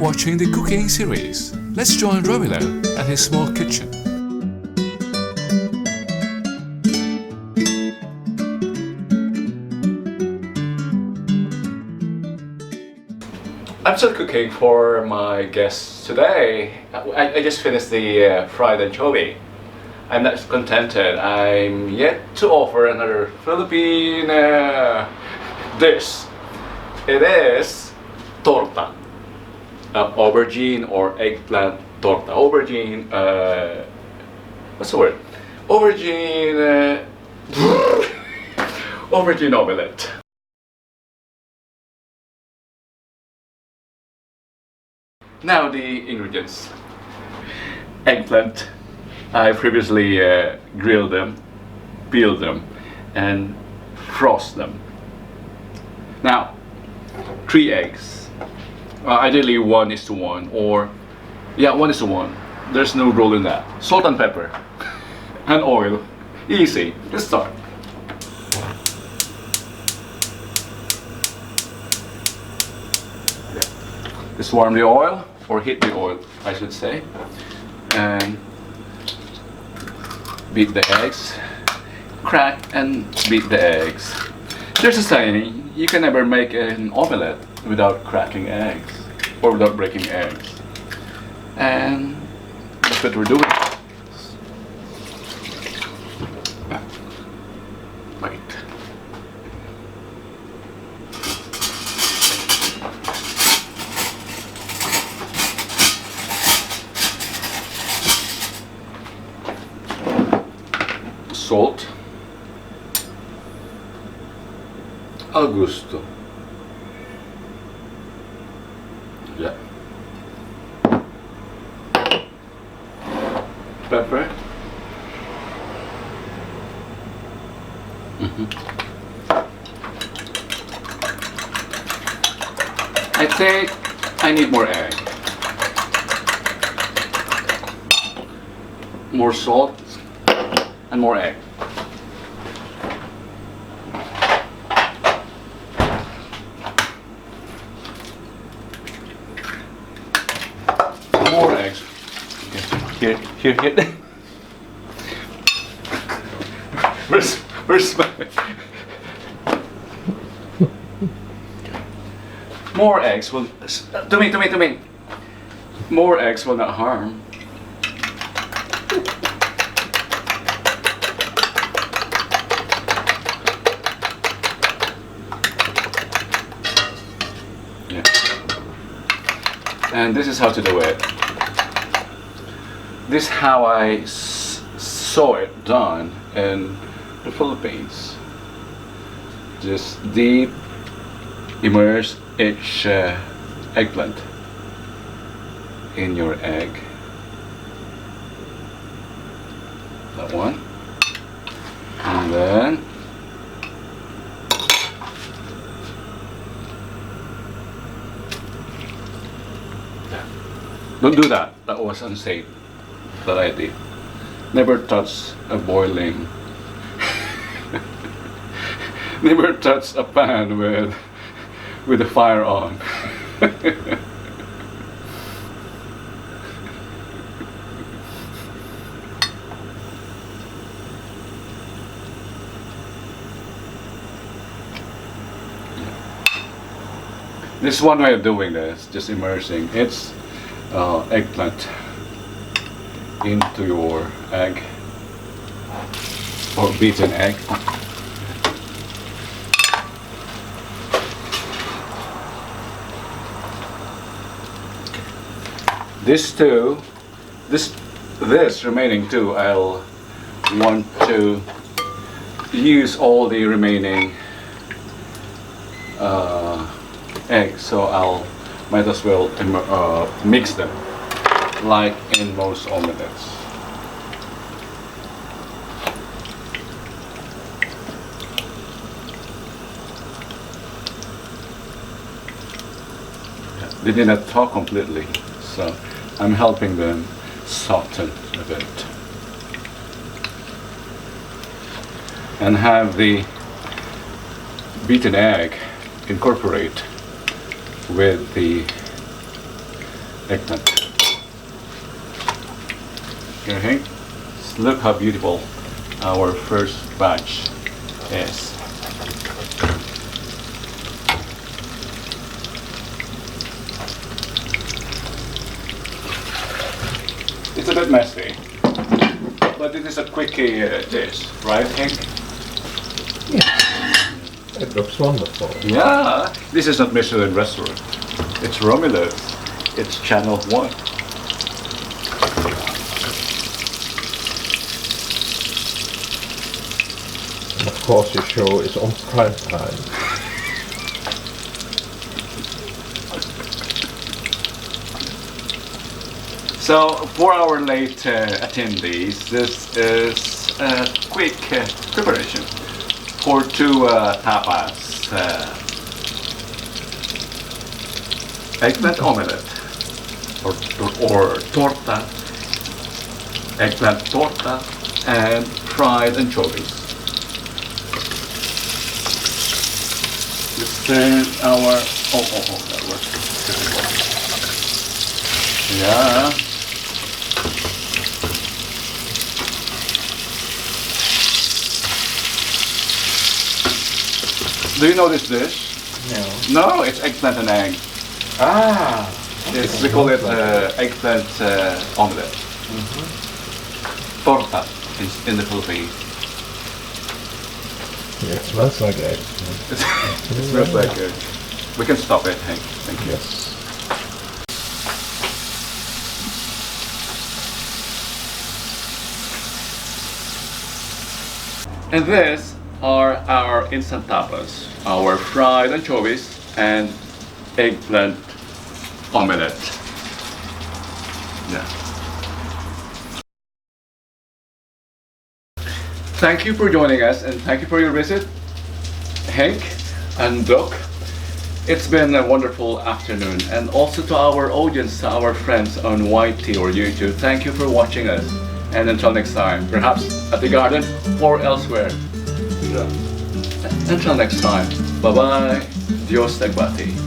watching the cooking series. Let's join Romilo at his small kitchen. I'm still cooking for my guests today. I just finished the fried anchovy. I'm not contented. I'm yet to offer another Filipino dish. It is torta, aubergine or eggplant torta. Aubergine, what's the word? Aubergine, aubergine omelette. Now the ingredients. Eggplant. I previously grilled them, peeled them, and frost them. Now, 3 eggs. Ideally 1:1, or 1:1. There's no rule in that. Salt and pepper, and oil. Easy. Let's start. Just warm the oil, or heat the oil, I should say, and beat the eggs, crack and beat the eggs. There's a saying, you can never make an omelette without cracking eggs, or without breaking eggs. And that's what we're doing. Wait. Salt al gusto. Yeah. Pepper. I think I need more egg. More salt and more egg. More eggs. Here. Where's my... More eggs will... To me. More eggs will not harm. And this is how to do it. This is how I saw it done in the Philippines. Just deep immerse each eggplant in your egg. That one. And then don't do that. That was unsafe. That I did. Never touch a boiling. Never touch a pan with the fire on. This is one way of doing this. Just immersing. It's eggplant into your egg, or beaten egg. This remaining two, I'll want to use all the remaining eggs, so I'll might as well mix them like in most omelettes. They did not thaw completely, so I'm helping them soften a bit. And have the beaten egg incorporate with the eggplant. Okay, look how beautiful our first batch is. It's a bit messy, but it is a quickie dish, right, Hank? Yeah, it looks wonderful. Yeah, this is not Michelin restaurant. It's Romulus. It's Channel 1. And of course your show is on prime time. So, for our late attendees, this is a quick preparation for two tapas. Eggplant omelette, or torta, eggplant torta, and fried anchovies. Just our, that works. Yeah. Do you know this dish? No. No, it's eggplant and egg. Ah! We call it eggplant omelette. Torta in the Philippines. Yeah, it smells like egg. It smells like egg. We can stop it, Hank. Thank you. Yes. And these are our instant tapas, our fried anchovies and eggplant omelette. Yeah. Thank you for joining us and thank you for your visit, Hank and Doc. It's been a wonderful afternoon, and also to our audience, to our friends on YT or YouTube, thank you for watching us. And until next time, perhaps at the garden or elsewhere. Until next time, bye bye. Dios te guarde.